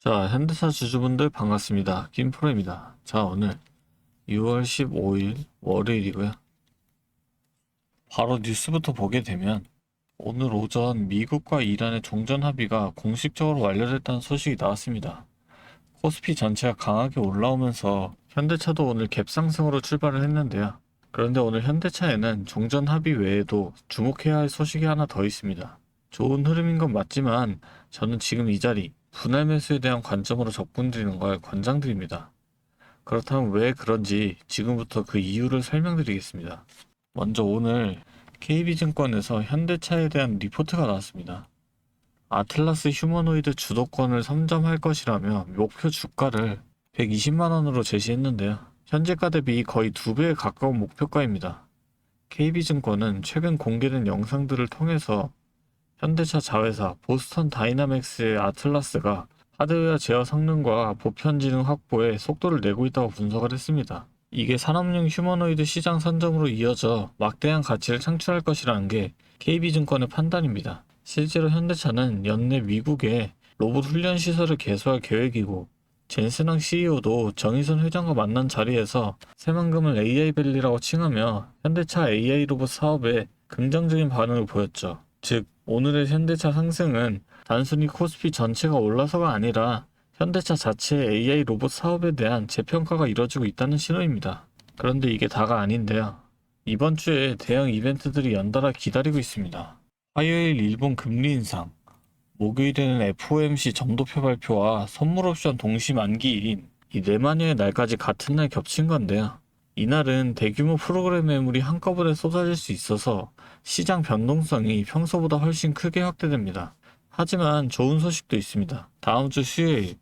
자, 현대차 주주분들 반갑습니다. 김프로입니다. 자, 오늘 6월 15일 월요일이고요. 바로 뉴스부터 보게 되면 오늘 오전 미국과 이란의 종전 합의가 공식적으로 완료됐다는 소식이 나왔습니다. 코스피 전체가 강하게 올라오면서 현대차도 오늘 갭상승으로 출발을 했는데요. 그런데 오늘 현대차에는 종전 합의 외에도 주목해야 할 소식이 하나 더 있습니다. 좋은 흐름인 건 맞지만 저는 지금 이 자리 분할 매수에 대한 관점으로 접근드리는 걸 권장드립니다. 그렇다면 왜 그런지 지금부터 그 이유를 설명드리겠습니다. 먼저 오늘 KB증권에서 현대차에 대한 리포트가 나왔습니다. 아틀라스 휴머노이드 주도권을 선점할 것이라며 목표 주가를 120만원으로 제시했는데요. 현재가 대비 거의 2배에 가까운 목표가입니다. KB증권은 최근 공개된 영상들을 통해서 현대차 자회사 보스턴 다이나믹스의 아틀라스가 하드웨어 제어 성능과 보편지능 확보에 속도를 내고 있다고 분석을 했습니다. 이게 산업용 휴머노이드 시장 선점으로 이어져 막대한 가치를 창출할 것이라는 게 KB증권의 판단입니다. 실제로 현대차는 연내 미국에 로봇 훈련 시설을 개소할 계획이고 젠슨왕 CEO도 정의선 회장과 만난 자리에서 새만금을 AI밸리라고 칭하며 현대차 AI 로봇 사업에 긍정적인 반응을 보였죠. 즉 오늘의 현대차 상승은 단순히 코스피 전체가 올라서가 아니라 현대차 자체의 AI 로봇 사업에 대한 재평가가 이뤄지고 있다는 신호입니다. 그런데 이게 다가 아닌데요. 이번 주에 대형 이벤트들이 연달아 기다리고 있습니다. 화요일 일본 금리 인상, 목요일에는 FOMC 점도표 발표와 선물 옵션 동시 만기일인 이 네 마녀의 날까지 같은 날 겹친 건데요. 이날은 대규모 프로그램 매물이 한꺼번에 쏟아질 수 있어서 시장 변동성이 평소보다 훨씬 크게 확대됩니다. 하지만 좋은 소식도 있습니다. 다음 주 수요일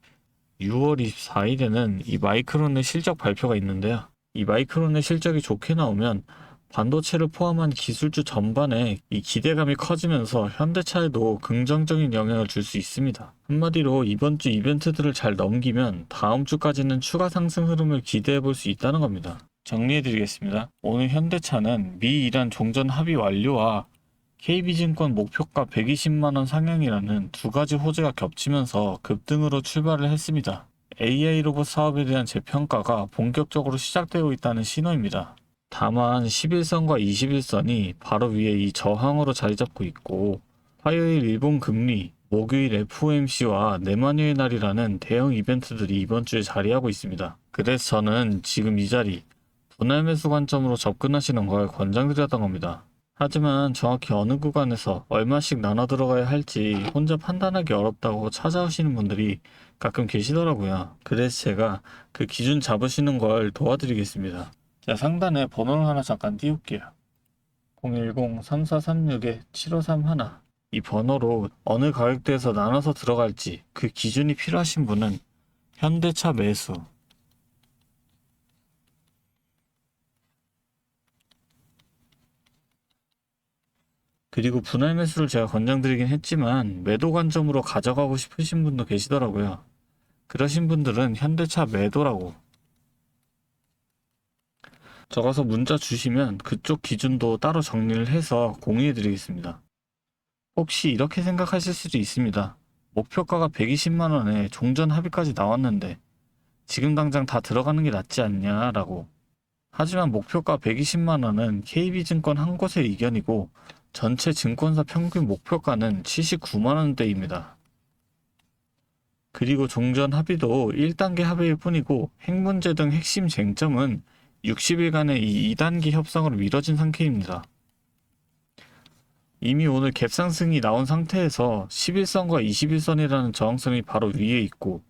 6월 24일에는 이 마이크론의 실적 발표가 있는데요. 이 마이크론의 실적이 좋게 나오면 반도체를 포함한 기술주 전반에 이 기대감이 커지면서 현대차에도 긍정적인 영향을 줄 수 있습니다. 한마디로 이번 주 이벤트들을 잘 넘기면 다음 주까지는 추가 상승 흐름을 기대해 볼 수 있다는 겁니다. 정리해드리겠습니다. 오늘 현대차는 미 이란 종전 합의 완료와 KB증권 목표가 120만원 상향이라는 두 가지 호재가 겹치면서 급등으로 출발을 했습니다. AI 로봇 사업에 대한 재평가가 본격적으로 시작되고 있다는 신호입니다. 다만 11선과 21선이 바로 위에 이 저항으로 자리 잡고 있고 화요일 일본 금리, 목요일 FOMC와 내마녀의 날이라는 대형 이벤트들이 이번 주에 자리하고 있습니다. 그래서 저는 지금 이 자리 분할 매수 관점으로 접근하시는 걸 권장드렸던 겁니다. 하지만 정확히 어느 구간에서 얼마씩 나눠 들어가야 할지 혼자 판단하기 어렵다고 찾아오시는 분들이 가끔 계시더라고요. 그래서 제가 그 기준 잡으시는 걸 도와드리겠습니다. 자, 상단에 번호를 하나 잠깐 띄울게요. 010-3436-7531. 이 번호로 어느 가격대에서 나눠서 들어갈지 그 기준이 필요하신 분은 현대차 매수, 그리고 분할 매수를 제가 권장드리긴 했지만 매도 관점으로 가져가고 싶으신 분도 계시더라고요. 그러신 분들은 현대차 매도라고 적어서 문자 주시면 그쪽 기준도 따로 정리를 해서 공유해 드리겠습니다. 혹시 이렇게 생각하실 수도 있습니다. 목표가가 120만원에 종전 합의까지 나왔는데 지금 당장 다 들어가는 게 낫지 않냐라고. 하지만 목표가 120만원은 KB증권 한 곳의 의견이고 전체 증권사 평균 목표가는 79만원대입니다. 그리고 종전 합의도 1단계 합의일 뿐이고 핵 문제 등 핵심 쟁점은 60일간의 이 2단계 협상으로 미뤄진 상태입니다. 이미 오늘 갭상승이 나온 상태에서 11선과 21선이라는 저항선이 바로 위에 있고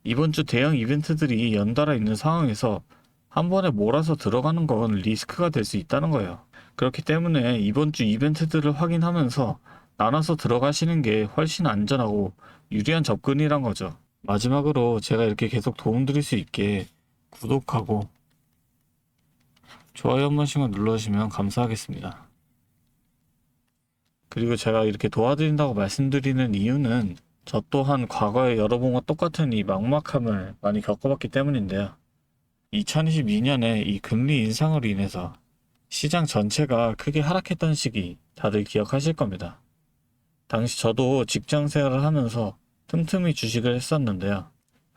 이번 주 대형 이벤트들이 연달아 있는 상황에서 한 번에 몰아서 들어가는 건 리스크가 될 수 있다는 거예요. 그렇기 때문에 이번 주 이벤트들을 확인하면서 나눠서 들어가시는 게 훨씬 안전하고 유리한 접근이란 거죠. 마지막으로 제가 이렇게 계속 도움드릴 수 있게 구독하고 좋아요 한 번씩만 눌러주시면 감사하겠습니다. 그리고 제가 이렇게 도와드린다고 말씀드리는 이유는 저 또한 과거에 여러 번과 똑같은 이 막막함을 많이 겪어봤기 때문인데요. 2022년에 이 금리 인상으로 인해서 시장 전체가 크게 하락했던 시기 다들 기억하실 겁니다. 당시 저도 직장 생활을 하면서 틈틈이 주식을 했었는데요.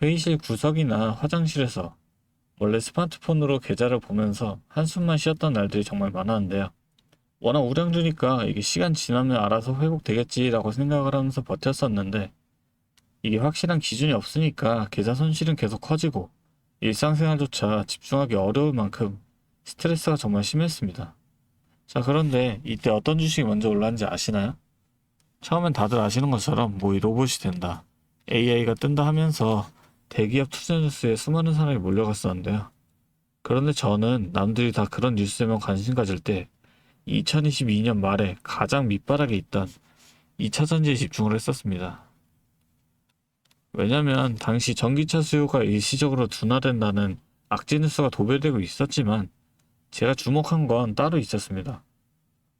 회의실 구석이나 화장실에서 원래 스마트폰으로 계좌를 보면서 한숨만 쉬었던 날들이 정말 많았는데요. 워낙 우량주니까 이게 시간 지나면 알아서 회복되겠지라고 생각을 하면서 버텼었는데 이게 확실한 기준이 없으니까 계좌 손실은 계속 커지고 일상생활조차 집중하기 어려울 만큼 스트레스가 정말 심했습니다. 자, 그런데 이때 어떤 주식이 먼저 올랐는지 아시나요? 처음엔 다들 아시는 것처럼 뭐 이 로봇이 된다, AI가 뜬다 하면서 대기업 투자 뉴스에 수많은 사람이 몰려갔었는데요. 그런데 저는 남들이 다 그런 뉴스에만 관심 가질 때 2022년 말에 가장 밑바닥에 있던 2차전지에 집중을 했었습니다. 왜냐면 당시 전기차 수요가 일시적으로 둔화된다는 악재 뉴스가 도배되고 있었지만 제가 주목한 건 따로 있었습니다.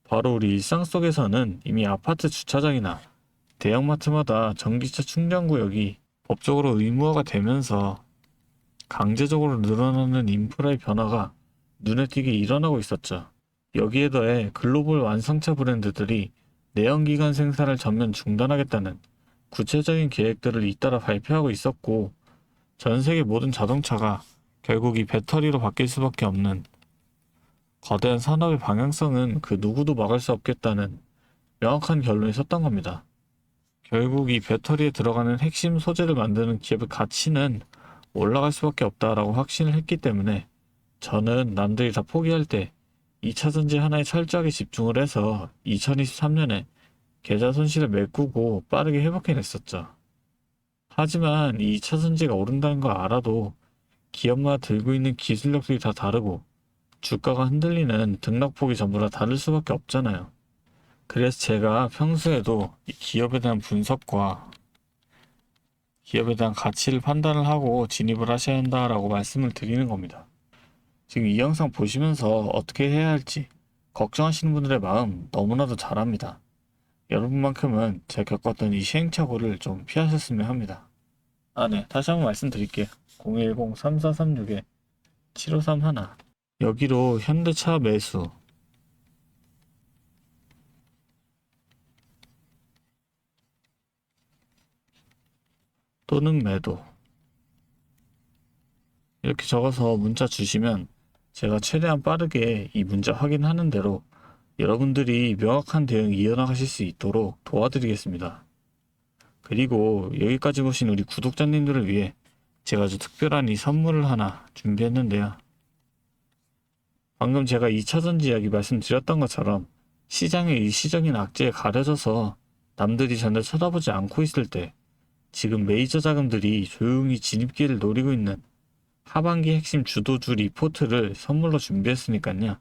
바로 우리 일상 속에서는 이미 아파트 주차장이나 대형마트마다 전기차 충전 구역이 법적으로 의무화가 되면서 강제적으로 늘어나는 인프라의 변화가 눈에 띄게 일어나고 있었죠. 여기에 더해 글로벌 완성차 브랜드들이 내연기관 생산을 전면 중단하겠다는 구체적인 계획들을 잇따라 발표하고 있었고, 전 세계 모든 자동차가 결국 이 배터리로 바뀔 수밖에 없는 거대한 산업의 방향성은 그 누구도 막을 수 없겠다는 명확한 결론이 섰던 겁니다. 결국 이 배터리에 들어가는 핵심 소재를 만드는 기업의 가치는 올라갈 수밖에 없다라고 확신을 했기 때문에 저는 남들이 다 포기할 때 2차전지 하나에 철저하게 집중을 해서 2023년에 계좌 손실을 메꾸고 빠르게 회복해냈었죠. 하지만 이 2차전지가 오른다는 걸 알아도 기업마다 들고 있는 기술력들이 다 다르고 주가가 흔들리는 등락폭이 전부 다 다를 수밖에 없잖아요. 그래서 제가 평소에도 이 기업에 대한 분석과 기업에 대한 가치를 판단을 하고 진입을 하셔야 한다라고 말씀을 드리는 겁니다. 지금 이 영상 보시면서 어떻게 해야 할지 걱정하시는 분들의 마음 너무나도 잘 압니다. 여러분만큼은 제가 겪었던 이 시행착오를 좀 피하셨으면 합니다. 네. 다시 한번 말씀드릴게요. 010-3436-7531 여기로 현대차 매수 또는 매도 이렇게 적어서 문자 주시면 제가 최대한 빠르게 이 문자 확인하는 대로 여러분들이 명확한 대응 이어나가실 수 있도록 도와드리겠습니다. 그리고 여기까지 보신 우리 구독자님들을 위해 제가 아주 특별한 이 선물을 하나 준비했는데요. 방금 제가 2차전지 이야기 말씀드렸던 것처럼 시장의 일시적인 악재에 가려져서 남들이 전혀 쳐다보지 않고 있을 때 지금 메이저 자금들이 조용히 진입기를 노리고 있는 하반기 핵심 주도주 리포트를 선물로 준비했으니까요.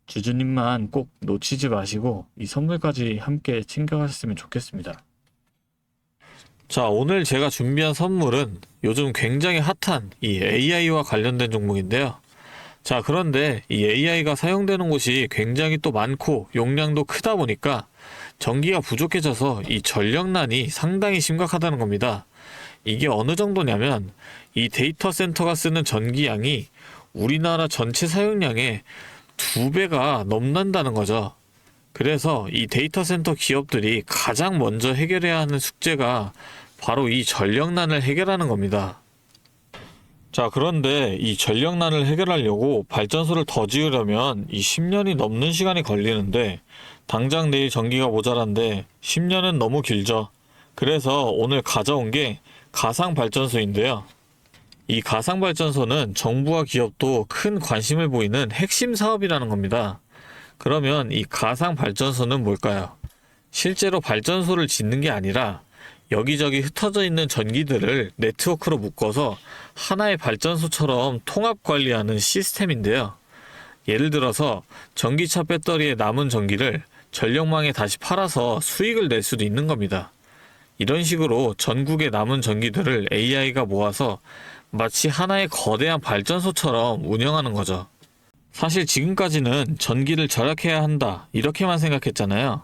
주주님만 꼭 놓치지 마시고 이 선물까지 함께 챙겨가셨으면 좋겠습니다. 자, 오늘 제가 준비한 선물은 요즘 굉장히 핫한 이 AI와 관련된 종목인데요. 자, 그런데 이 AI가 사용되는 곳이 굉장히 또 많고 용량도 크다 보니까 전기가 부족해져서 이 전력난이 상당히 심각하다는 겁니다. 이게 어느 정도냐면 이 데이터 센터가 쓰는 전기량이 우리나라 전체 사용량의 2배가 넘는다는 거죠. 그래서 이 데이터 센터 기업들이 가장 먼저 해결해야 하는 숙제가 바로 이 전력난을 해결하는 겁니다. 자, 그런데 이 전력난을 해결하려고 발전소를 더 지으려면 이 10년이 넘는 시간이 걸리는데 당장 내일 전기가 모자란데 10년은 너무 길죠. 그래서 오늘 가져온 게 가상발전소인데요. 이 가상발전소는 정부와 기업도 큰 관심을 보이는 핵심 사업이라는 겁니다. 그러면 이 가상발전소는 뭘까요? 실제로 발전소를 짓는 게 아니라 여기저기 흩어져 있는 전기들을 네트워크로 묶어서 하나의 발전소처럼 통합 관리하는 시스템인데요. 예를 들어서 전기차 배터리에 남은 전기를 전력망에 다시 팔아서 수익을 낼 수도 있는 겁니다. 이런 식으로 전국의 남은 전기들을 AI가 모아서 마치 하나의 거대한 발전소처럼 운영하는 거죠. 사실 지금까지는 전기를 절약해야 한다 이렇게만 생각했잖아요.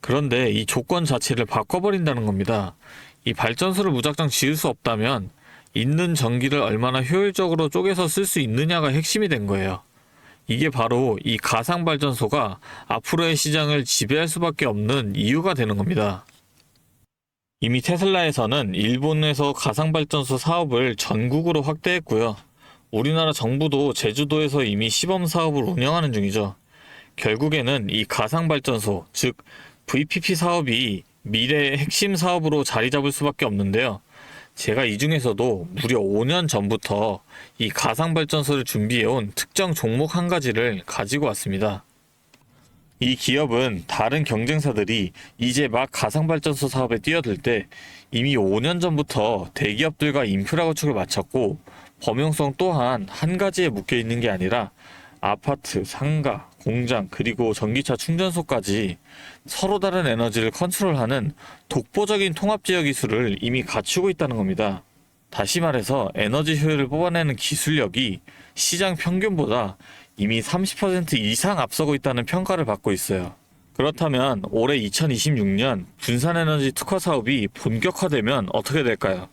그런데 이 조건 자체를 바꿔버린다는 겁니다. 이 발전소를 무작정 지을 수 없다면 있는 전기를 얼마나 효율적으로 쪼개서 쓸 수 있느냐가 핵심이 된 거예요. 이게 바로 이 가상발전소가 앞으로의 시장을 지배할 수밖에 없는 이유가 되는 겁니다. 이미 테슬라에서는 일본에서 가상발전소 사업을 전국으로 확대했고요. 우리나라 정부도 제주도에서 이미 시범 사업을 운영하는 중이죠. 결국에는 이 가상발전소, 즉 VPP 사업이 미래의 핵심 사업으로 자리 잡을 수밖에 없는데요. 제가 이 중에서도 무려 5년 전부터 이 가상발전소를 준비해온 특정 종목 한 가지를 가지고 왔습니다. 이 기업은 다른 경쟁사들이 이제 막 가상발전소 사업에 뛰어들 때 이미 5년 전부터 대기업들과 인프라 구축을 마쳤고, 범용성 또한 한 가지에 묶여 있는 게 아니라 아파트, 상가, 공장, 그리고 전기차 충전소까지 서로 다른 에너지를 컨트롤하는 독보적인 통합제어 기술을 이미 갖추고 있다는 겁니다. 다시 말해서 에너지 효율을 뽑아내는 기술력이 시장 평균보다 이미 30% 이상 앞서고 있다는 평가를 받고 있어요. 그렇다면 올해 2026년 분산에너지 특화 사업이 본격화되면 어떻게 될까요?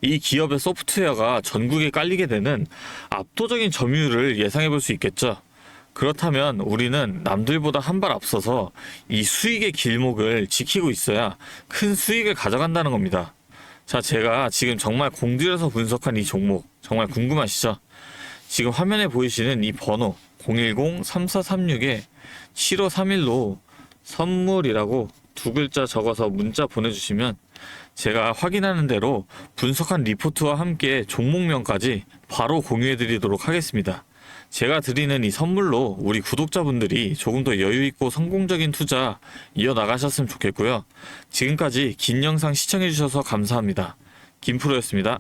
이 기업의 소프트웨어가 전국에 깔리게 되는 압도적인 점유율을 예상해 볼 수 있겠죠. 그렇다면 우리는 남들보다 한 발 앞서서 이 수익의 길목을 지키고 있어야 큰 수익을 가져간다는 겁니다. 자, 제가 지금 정말 공들여서 분석한 이 종목 정말 궁금하시죠? 지금 화면에 보이시는 이 번호 010-3436-7531로 선물이라고 두 글자 적어서 문자 보내주시면 제가 확인하는 대로 분석한 리포트와 함께 종목명까지 바로 공유해드리도록 하겠습니다. 제가 드리는 이 선물로 우리 구독자분들이 조금 더 여유있고 성공적인 투자 이어나가셨으면 좋겠고요. 지금까지 긴 영상 시청해주셔서 감사합니다. 김프로였습니다.